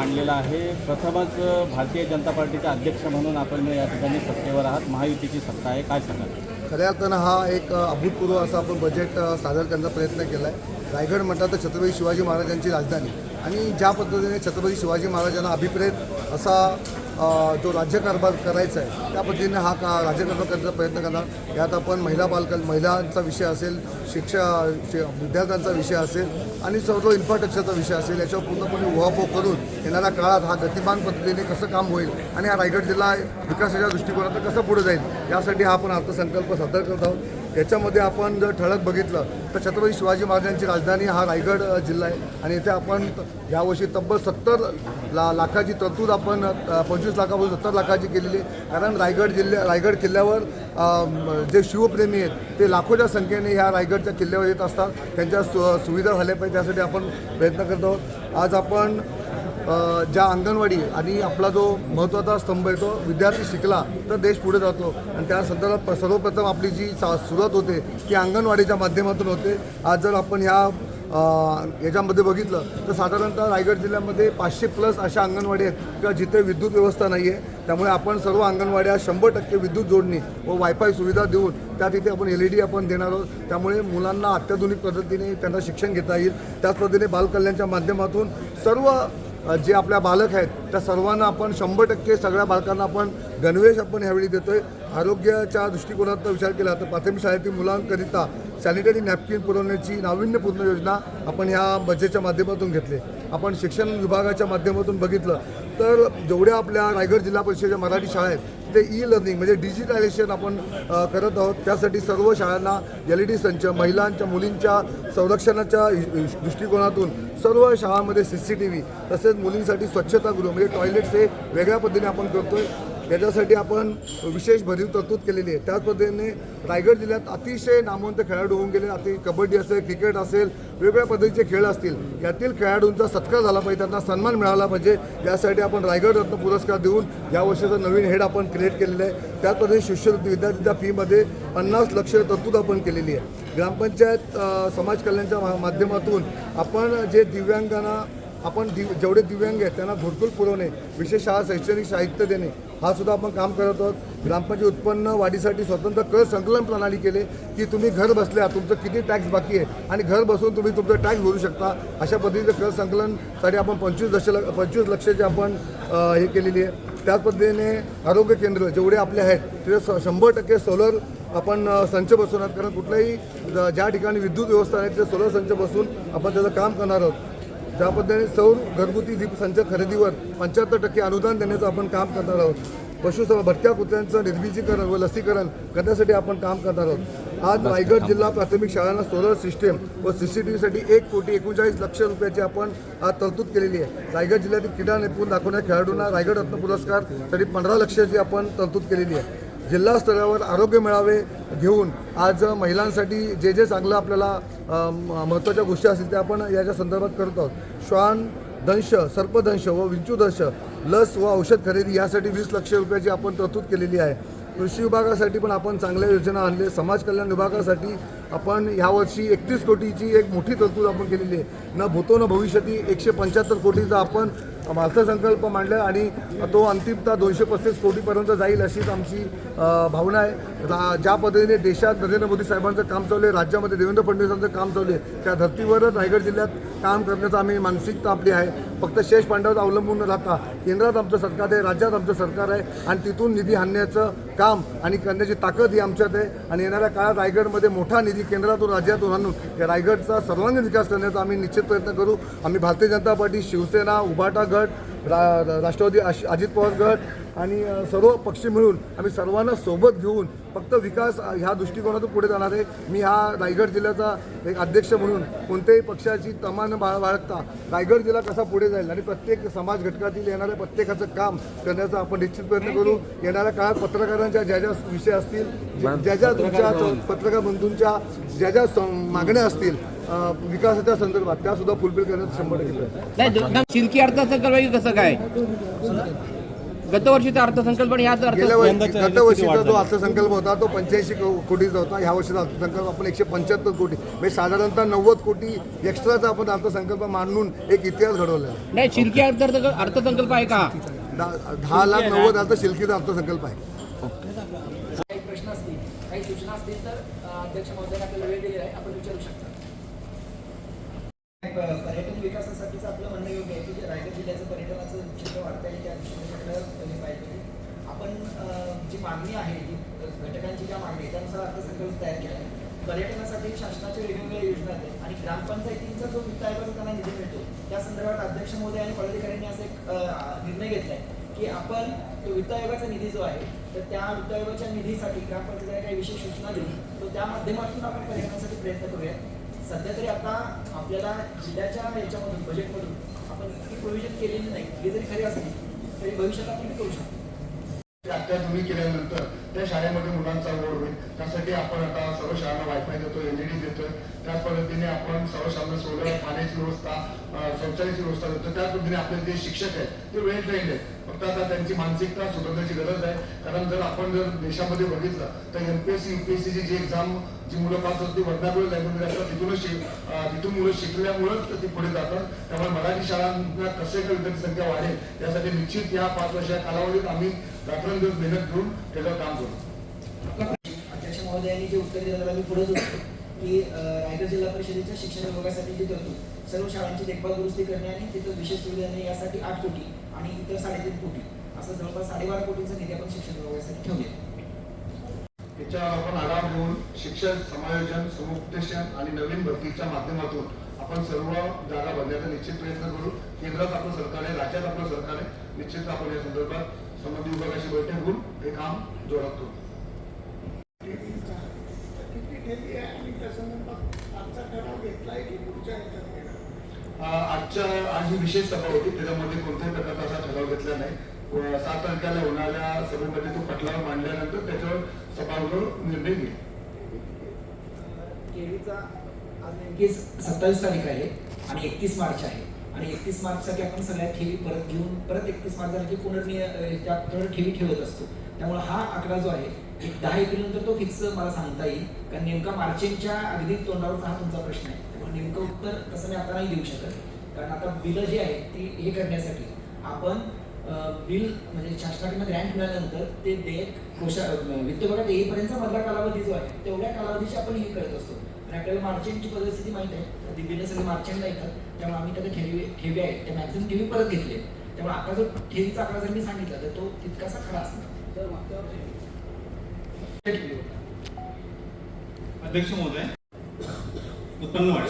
मांडलेला आहे. प्रथमच भारतीय जनता पार्टीचे अध्यक्ष म्हणून आपण या ठिकाणी सत्तेवर आहात. महायुतीची सत्ता आहे, काय सांगाल? खऱ्या अर्थानं हा एक अभूतपूर्व असा आपण बजेट सादर करण्याचा प्रयत्न केला आहे. रायगड म्हटलं तर छत्रपती शिवाजी महाराजांची राजधानी आणि ज्या पद्धतीने छत्रपती शिवाजी महाराजांना अभिप्रेत असा जो राज्यकारभार करायचा आहे त्या पद्धतीने हा राज्यकारभार करण्याचा प्रयत्न करणार. यात आपण महिलांचा विषय असेल, विद्यार्थ्यांचा विषय असेल आणि सर्व इन्फ्रास्ट्रक्चरचा विषय असेल, याच्यावर पूर्णपणे उहापोह करून येणाऱ्या काळात हा गतिमान पद्धतीने कसं काम होईल आणि हा रायगड जिल्हा विकासाच्या दृष्टिकोनातून कसं पुढे जाईल यासाठी हा आपण अर्थसंकल्प सादर करत आहोत. याच्यामध्ये आपण जर ठळक बघितलं तर छत्रपती शिवाजी महाराजांची राजधानी हा रायगड जिल्हा आहे आणि इथे आपण यावर्षी तब्बल 70 लाखाची तरतूद आपण 25 लाखापासून 70 लाखाची केलेली आहे. कारण रायगड किल्ल्यावर जे शिवप्रेमी आहेत ते लाखोच्या संख्येने ह्या रायगडच्या किल्ल्यावर येत असतात. त्यांच्या सुविधा झाल्या पाहिजे त्यासाठी आपण प्रयत्न करत आहोत. आज आपण ज्या अंगणवाडी आणि आपला जो महत्त्वाचा स्तंभ आहे तो विद्यार्थी शिकला तर देश पुढे जातो आणि त्या संदर्भात सर्वप्रथम आपली जी सुरुवात होते ती अंगणवाडीच्या माध्यमातून होते. आज जर आपण याच्यामध्ये बघितलं तर साधारणतः रायगड जिल्ह्यामध्ये 500+ अशा अंगणवाडी आहेत किंवा जिथे विद्युत व्यवस्था नाही आहे. त्यामुळे आपण सर्व अंगणवाड्या 100% विद्युत जोडणी व वायफाय सुविधा देऊन त्या तिथे आपण LED आपण देणार आहोत. त्यामुळे मुलांना अत्याधुनिक पद्धतीने त्यांना शिक्षण घेता येईल. त्याच पद्धतीने बालकल्याणच्या माध्यमातून सर्व जे आपल्या बालक आहेत त्या सर्वांना आपण 100% सगळ्या बालकांना आपण गणवेश आपण ह्यावेळी देतोय. आरोग्याच्या दृष्टिकोनात विचार केला तर प्राथमिक शाळेतील मुलांकरिता सॅनिटरी नॅपकिन पुरवण्याची नाविन्यपूर्ण योजना आपण ह्या बजेटच्या माध्यमातून घेतली. आपण शिक्षण विभागाच्या माध्यमातून बघितलं तर जेवढ्या आपल्या रायगड जिल्हा परिषदेच्या मराठी शाळा आहेत ते ई-लर्निंग म्हणजे डिजिटलायझेशन आपण करत आहोत. त्यासाठी सर्व शाळांना LED संच, महिलांच्या मुलींच्या संरक्षणाच्या दृष्टिकोनातून सर्व शाळांमध्ये CCTV तसेच मुलींसाठी स्वच्छतागृह म्हणजे टॉयलेट्स हे वेगळ्या पद्धतीने आपण करतोय. याच्यासाठी आपण विशेष भरीव तरतूद केलेली आहे. त्याच पद्धतीने रायगड जिल्ह्यात अतिशय नामवंत खेळाडू होऊन गेले. आता कबड्डी असेल, क्रिकेट असेल, वेगवेगळ्या पद्धतीचे खेळ असतील, यातील खेळाडूंचा सत्कार झाला पाहिजे, त्यांना सन्मान मिळाला पाहिजे. यासाठी आपण रायगड रत्न पुरस्कार देऊन या वर्षीचा नवीन हेड आपण क्रिएट केलेलं आहे. त्याच पद्धतीने शिष्यवृत्ती विद्यार्थ्यांच्या फीमध्ये 50 लक्ष तरतूद आपण केलेली आहे. ग्रामपंचायत समाज कल्याणच्या माध्यमातून आपण जे दिव्यांगांना जेवढे दिव्यांग आहेत त्यांना घरकुल पुरवणे, विशेष शाळा शैक्षणिक साहित्य देणे हा सुद्धा आपण काम करत आहोत. ग्रामपंचायत उत्पन्न वाढीसाठी स्वतंत्र कर संकलन प्रणाली केले की तुम्ही घर बसल्या तुमचं किती टॅक्स बाकी आहे आणि घर बसून तुम्ही तुमचं टॅक्स भरू शकता. अशा पद्धतीचं कर संकलनसाठी आपण 25 लक्षाची आपण हे केलेली आहे. त्याच पद्धतीने आरोग्य केंद्र जेवढे आपले आहेत तिथे 100% सोलर आपण संच बसवणार. कारण कुठल्याही ज्या ठिकाणी विद्युत व्यवस्था आहे तिथे सोलर संच बसून आपण त्याचं काम करणार आहोत. ज्या पद्धतीने सौर घरगुती दीप संच खरेदीवर 75% अनुदान देण्याचं आपण काम करणार आहोत. भटक्या कुत्र्यांचं निर्बीजीकरण व लसीकरण करण्यासाठी आपण काम करणार आहोत. आज रायगड जिल्हा प्राथमिक शाळांना सोलर सिस्टीम व CCTVसाठी 1,39,00,000 रुपयाची आपण आज तरतूद केलेली आहे. रायगड जिल्ह्यातील क्रीडा निपुण दाखवणाऱ्या खेळाडूंना रायगड रत्न पुरस्कारसाठी 15 लक्षाची आपण तरतूद केलेली आहे. जिल्हा स्तरावर आरोग्य मेळावे घेऊन आज महिलांसाठी जे चांगलं आपल्याला महत्त्वाच्या गोष्टी असतील त्या आपण याच्या संदर्भात करत आहोत. श्वान दंश, सर्पदंश व विंचूदंश लस व औषध खरेदी यासाठी 20 लक्ष रुपयाची आपण तरतूद केलेली आहे. कृषी विभागासाठी पण आपण चांगल्या योजना आणल्या. समाज कल्याण विभागासाठी आपण यावर्षी 31 कोटीची एक मोठी तरतूद आपण केलेली आहे. न भूतो न भविष्यती 175 कोटीचा आपण अर्थसंकल्प मांडला आणि तो अंतिमतः 235 कोटीपर्यंत जाईल अशीच आमची भावना आहे. ज्या पद्धतीने देशात नरेंद्र मोदी साहेबांचं काम चालू आहे, राज्यामध्ये देवेंद्र फडणवीसांचं काम चालू आहे, त्या धर्तीवरच रायगड जिल्ह्यात काम करण्याचा आम्ही मानसिकता आपली आहे. फक्त शेष पांड्यावर अवलंबून न राहता केंद्रात आमचं सरकार आहे, राज्यात आमचं सरकार आहे आणि तिथून निधी आणण्याचं काम आणि करण्याची ताकद ही आमच्यात आहे. आणि येणाऱ्या काळात रायगडमध्ये मोठा निधी केंद्रातून राज्यातून आणून या रायगडचा सर्वांगीण विकास करण्याचा आम्ही निश्चित प्रयत्न करू. आम्ही भारतीय जनता पार्टी, शिवसेना, उभाटा गट, राष्ट्रवादी अजित पवार गट आणि सर्व पक्ष मिळून आम्ही सर्वांना सोबत घेऊन फक्त विकास ह्या दृष्टिकोनातून पुढे जाणार आहे. मी हा रायगड जिल्ह्याचा एक अध्यक्ष म्हणून कोणत्याही पक्षाची तमा न बाळगता रायगड जिल्हा कसा पुढे जाईल आणि प्रत्येक समाज घटकातील येणाऱ्या प्रत्येकाचं काम करण्याचा आपण निश्चित प्रयत्न करू. येणाऱ्या काळात पत्रकारांच्या ज्या विषय असतील, ज्या तुमच्या पत्रकार बंधूंच्या ज्या मागण्या असतील विकासाच्या संदर्भात त्या सुद्धा फुलफिल करण्यात 100% चिलकी अर्थसंकल्प कसं काय गतवर्षीचा अर्थसंकल्प आणि याच गेल्या यंदाच्या गत वर्षीचा जो अर्थसंकल्प होता तो 85 कोटीचा होता. ह्या वर्षीचा अर्थसंकल्प आपण 175 कोटी म्हणजे साधारणतः 90 कोटी एक्स्ट्राचा आपण अर्थसंकल्प मांडून एक इतिहास घडवला आहे. नाही, शिर्के अर्थसंकल्प आहे का? 10,90,000 शिल्कीचा अर्थसंकल्प आहे. काही प्रश्न असतील, काही सूचना असतील तर अध्यक्ष महोदयांना आपल्याला वेळ दिलेला आहे, आपण विचारू शकता. पर्यटन विकासासाठीच आपलं म्हणणं योग्य आहे की जे रायगड जिल्ह्याचं पर्यटनाचं क्षेत्र वाढतं आहे त्या दृष्टीने पाहिजे. आपण जी मागणी आहे, जी घटकांची ज्या मागणी आहे त्यानुसार अर्थसंकल्प तयार केला आहे. पर्यटनासाठी शासनाच्या वेगवेगळ्या योजना आहेत आणि ग्रामपंचायतींचा जो वित्त आयोगाचा त्यांना निधी मिळतो त्या संदर्भात अध्यक्ष महोदय आणि पदाधिकाऱ्यांनी असा एक निर्णय घेतला आहे की आपण तो वित्त आयोगाचा निधी जो आहे तर त्या वित्त आयोगाच्या निधीसाठी ग्रामपंचायतीला काही विशेष सूचना देऊन तो त्या माध्यमातून आपण पर्यटनासाठी प्रयत्न करूया. सध्या तरी आता आपल्याला जिल्ह्याच्या याच्यामधून बजेटमधून आपण इतकी प्रोव्हिजन केलेली नाही. हे जरी खरे असली तरी भविष्यात आपण करू शकतो. अत्याधुनिक केल्यानंतर त्या शाळेमध्ये मुलांचा ओढ होईल. त्यासाठी आपण आता सर्व शाळांना वायफाय देतो, LED देतोय. त्याच पद्धतीने आपण सर्व शाळांना सोलर, पाण्याची व्यवस्था, शौचालयाची व्यवस्था देतो. त्याच पद्धतीने आपले जे शिक्षक आहेत ते वेल ट्रेंड आहेत. फक्त आता त्यांची मानसिकता सुधारण्याची गरज आहे. कारण जर आपण देशामध्ये बघितलं तर MPSC, UPSCची जी एक्झाम जी मुलं पास होतात ती वर्णाबळ लँग्वेज असतात तिथून मुलं शिकल्यामुळेच ती पुढे जातात. त्यामुळे मराठी शाळांना कसे विद्यार्थी संख्या वाढेल यासाठी निश्चित या 5 वर्षाच्या कालावधीत आम्ही रात्रंदिवस मेहनत घेऊन त्याचं काम करू. अध्यक्ष महोदयांनी जे उत्तर दिलं मी पुढे होतो की रायगड जिल्हा परिषदेच्या शिक्षण विभागासाठी जी तरतूद सर्व शाळांची देखभाल दुरुस्ती करणे आणि तिथं विशेष सुविधा देणे यासाठी 8 कोटी आणि इतर 3.5 कोटी असं जवळपास 12.5 कोटींचा निधी आपण शिक्षण विभागासाठी ठेवले. त्याच्यावर आपण आढावा घेऊन शिक्षण समायोजन, समुपदेशन आणि नवीन भरतीच्या माध्यमातून आपण सर्व जागा भरण्याचा निश्चित प्रयत्न करू. केंद्रात आपलं सरकार आहे, राज्यात आपलं सरकार आहे. निश्चित आपण या संदर्भात संबंधित विभागाशी बैठक घेऊन हे काम जोरात करू. आज ही विशेष सभा होती, त्याच्यामध्ये कोणत्याही प्रकारचा असा ठराव घेतला नाही. 7 तारखेला होणाऱ्या सभेमध्ये तो खटल्यावर मांडल्यानंतर त्याच्यावर सभागृह निर्णय घेईल. केळीचा आज नेमकी 27 तारीख आहे आणि 31 मार्च आहे आणि 31 मार्चसाठी आपण सगळ्या ठेवी परत घेऊन परत 31 मार्च झाला की त्या ठेवी ठेवत असतो. त्यामुळे हा आकडा जो आहे एक 10 एप्रिल नंतर तो फिक्स मला सांगता येईल. कारण नेमका मार्चिंगच्या अगदी तोंडावरचा हा तुमचा प्रश्न आहे. त्यामुळे नेमकं उत्तर तसं मी आता नाही देऊ शकत. कारण आता बिलं जी आहेत ती हे करण्यासाठी आपण बिल म्हणजे शासनाकडून ग्रँट मिळाल्यानंतर ते देयक वित्त विभागात येईपर्यंतचा मधला कालावधी जो आहे तेवढ्या कालावधीची आपण हे करत असतो. आणि आपल्याला मार्चिंगची परिस्थिती माहिती आहे. ती बिलं सगळी मार्चिंगला येतात. त्यामुळे आम्ही त्याला ठेवी आहेत त्या मॅक्झिमम ठेवी परत घेतले. त्यामुळे आता जो ठेवीचा आकडा जर मी सांगितला तर तो तितकासा खरा असणार. तर मागच्या वर्षी अध्यक्ष महोदय, उत्पन्न वाढ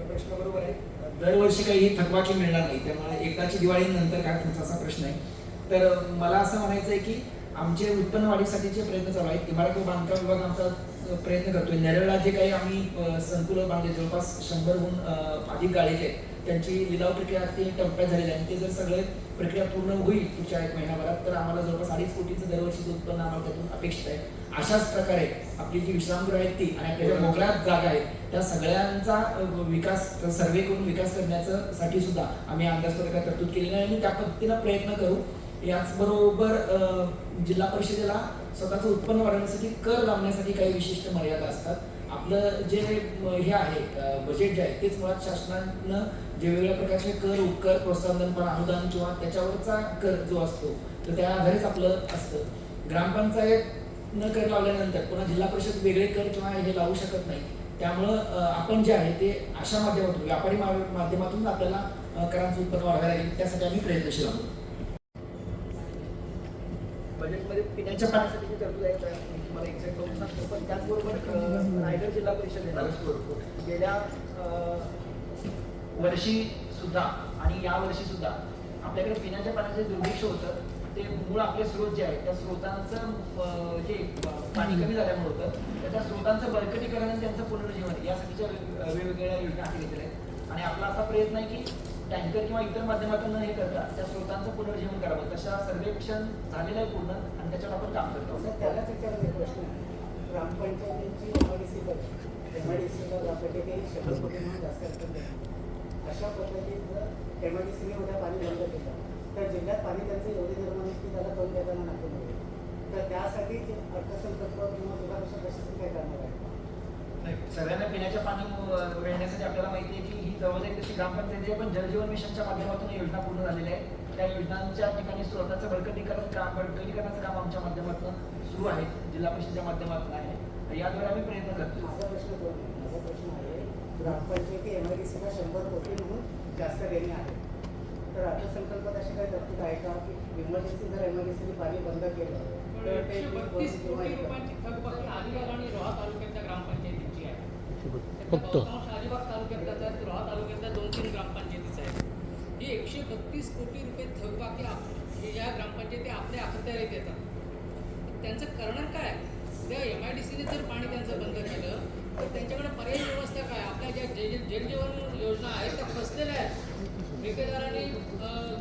प्रश्न बरोबर आहे. दरवर्षी काही थकबाकी मिळणार नाही. त्यामुळे एकदाची दिवाळीनंतर काय तुमचा असा प्रश्न आहे. तर मला असं म्हणायचं आहे की आमचे उत्पन्न वाढीसाठीचे प्रयत्न चालू आहेत. इमारत व बांधकाम विभाग आमचा प्रयत्न करतोय. नेरळला जे काही आम्ही संकुलं बांधले जवळपास 100हून अधिक गाळेचे त्यांची लिलाव प्रक्रिया ती टप्प्यात झालेली आहे. ते जर सगळे प्रक्रिया पूर्ण होईल पुढच्या 1 महिन्याभरात तर आम्हाला जवळपास 2.5 कोटीचं दरवर्षीचं उत्पन्न आम्हाला त्यातून अपेक्षित आहे. अशाच प्रकारे आपली जी विश्रामगृह आहेत ती आणि आपल्या ज्या मोकळ्या जागा आहेत त्या सगळ्यांचा विकास सर्वे करून विकास करण्याचं साठी सुद्धा आम्ही अंदाजपत्रकात तरतूद केलेली आहे आणि त्या पद्धतीनं प्रयत्न करू. याचबरोबर जिल्हा परिषदेला स्वतःचं उत्पन्न वाढवण्यासाठी कर लावण्यासाठी काही विशिष्ट मर्यादा असतात. आपलं जे हे आहे बजेट जे आहे तेच मुळात शासनानं जे वेगवेगळ्या प्रकारचे कर, उपकर, प्रोत्साहन, अनुदान किंवा त्याच्यावरचा कर जो असतो तर त्या आधारेच आपलं असतं. ग्रामपंचायत न कर लावल्यानंतर पुन्हा जिल्हा परिषद वेगळे कर किंवा हे लावू शकत नाही. त्यामुळं आपण जे आहे ते अशा माध्यमातून व्यापारी माध्यमातून आपल्याला करांचं उत्पन्न वाढवायला लागेल. त्यासाठी आम्ही प्रयत्नशील आहोत. बजेटमध्ये पिण्याच्या पाण्यासाठी जे तरतूद आहे मला एक्झॅक्ट करून सांगतो. पण त्याचबरोबर रायगड जिल्हा परिषदेनं गेल्या वर्षी सुद्धा आणि या वर्षी सुद्धा आपल्याकडे पिण्याच्या पाण्याचे दुर्भिक्ष होतं. ते मूळ आपले स्रोत जे आहेत त्या स्रोतांचं जे पाणी कमी झाल्यामुळे होतं तर त्या स्रोतांचं बळकटीकरण आणि त्यांचं पुनर्जीवन यासाठीच्या वेगवेगळ्या योजना हाती घेतल्या आहेत. आणि आपला असा प्रयत्न आहे की टँकर किंवा इतर माध्यमातून हे करता त्या स्रोतांचं पुनर्जीवन करावं. तशा सर्वेक्षण झालेलं आहे पूर्ण आणि त्याच्यावर आपण काम करतो. त्यालाच विचारायचा प्रश्न आहे. ग्रामपंचायतींची एमआयडीसीला ग्रामपंचायती 100 कोटी म्हणून जास्त रक्कम देतात. अशा पद्धतीत जर एमआयडीसीने उद्या पाणी बंद केलं तर जिल्ह्यात पाणी त्यांचं एवढी निर्माण की त्याला करून देताना नाटक नाही. तर त्यासाठी जे अर्थसंकल्प किंवा जिल्हा परिषद प्रशासन काय करणार आहे? नाही, सगळ्यांना पिण्याच्या पाणी मिळण्यासाठी आपल्याला माहिती आहे की ही जवळ एक तशी ग्रामपंचायती आहे, पण जलजीवन मिशनच्या माध्यमातून ही योजना पूर्ण झालेल्या आहे. त्या योजनांच्या ठिकाणी स्वतःचं बळकटीकरणाचं काम आमच्या माध्यमातून सुरू आहे, जिल्हा परिषदेच्या माध्यमातून आहे. याद्वारे आम्ही प्रयत्न करतो. माझा प्रश्न दोन आहे. माझा प्रश्न आहे ग्रामपंचायती MIDCला 100 कोटी म्हणून जास्त देणे आहे. तर अर्थसंकल्पात अशी काही तरतूद आहे का की इमर्जन्सी जर MIDCने पाणी बंद केलं तर ते 132 कोटी रुपयांची थकबाकी अलिबाग आणि रोहा तालुक्यातल्या ग्रामपंचायतींची आहे. फक्त. बहुतांश अलिबाग तालुक्यातल्याच आहेत, रोहा तालुक्यातल्या 2-3 ग्रामपंचायतीच आहेत. ही 132 कोटी रुपये थकबाकी हे ज्या ग्रामपंचायती आपल्या अखत्यारीत येतात, त्यांचं करणार काय? त्या MIDCने जर पाणी त्यांचं बंद केलं तर त्यांच्याकडे पर्यायी व्यवस्था काय? आपल्या ज्या जलजीवन योजना आहेत त्या फसलेल्या आहेत.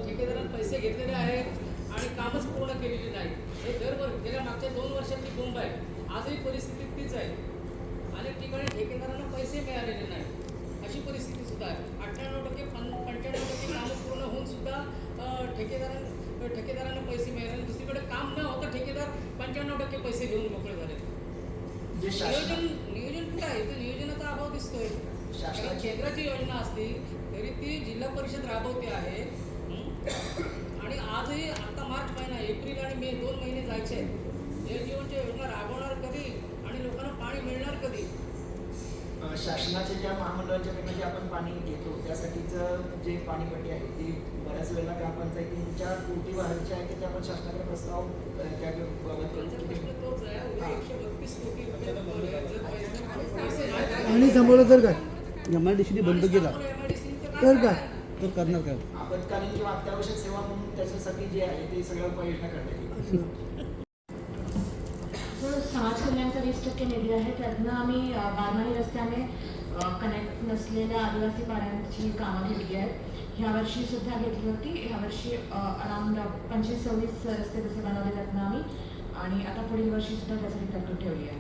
ठेकेदारांनी पैसे घेतलेले आहेत आणि कामच पूर्ण केलेली नाही. हे गेल्या मागच्या 2 वर्षातली बोंब आहे. आजही परिस्थिती तीच आहे. अनेक ठिकाणी ठेकेदारांना पैसे मिळालेले नाही, अशी परिस्थिती सुद्धा आहे. 98% 95% कामं पूर्ण होऊन सुद्धा ठेकेदारांना पैसे मिळाले. दुसरीकडे काम न होता ठेकेदार 95% पैसे घेऊन मोकळे झाले. जे नियोजन कुठं आहे? तर नियोजनाचा अभाव दिसतोय. कारण केंद्राची योजना असली तरी ती जिल्हा परिषद राबवते आहे. आणि आजही आता मार्च महिना, एप्रिल आणि मे 2 महिने जायचे आहेत. जलजीवनच्या योजना राबवणार कधी आणि लोकांना पाणी मिळणार कधी? शासनाच्या ज्या महामंडळाच्याकडनं जे आपण पाणी घेतो त्यासाठीचं जे पाणीपट्टी आहे ती बऱ्याच वेळेला ग्रामपंचायतींच्या पोटी व्हायची आहे की आपण शासनाकडे प्रस्ताव त्याबाबत त्यांचा प्रश्न तोच आहे. उद्या 132 कोटी रुपये जर पैसे नाही आणि थांबवलं तर काय? MIDCने बंद केला MIDCने तर काय? तर करणार काय? आपत्कालीन किंवा अत्यावश्यक सेवा म्हणून त्याच्यासाठी जे आहे ते सगळ्या उपाययोजना करण्यात येईल. जो समाज कल्याणचा 20% निधी आहे त्यातनं आम्ही बारमाही रस्त्याने कनेक्ट नसलेल्या आदिवासी पाड्यांची कामं घेतली आहेत. ह्या वर्षी सुद्धा घेतली होती. ह्या वर्षी अराउंड 25-26 रस्ते तसे बनवले त्यातनं आम्ही, आणि आता पुढील वर्षी सुद्धा त्यासाठी तरतूद ठेवली आहे.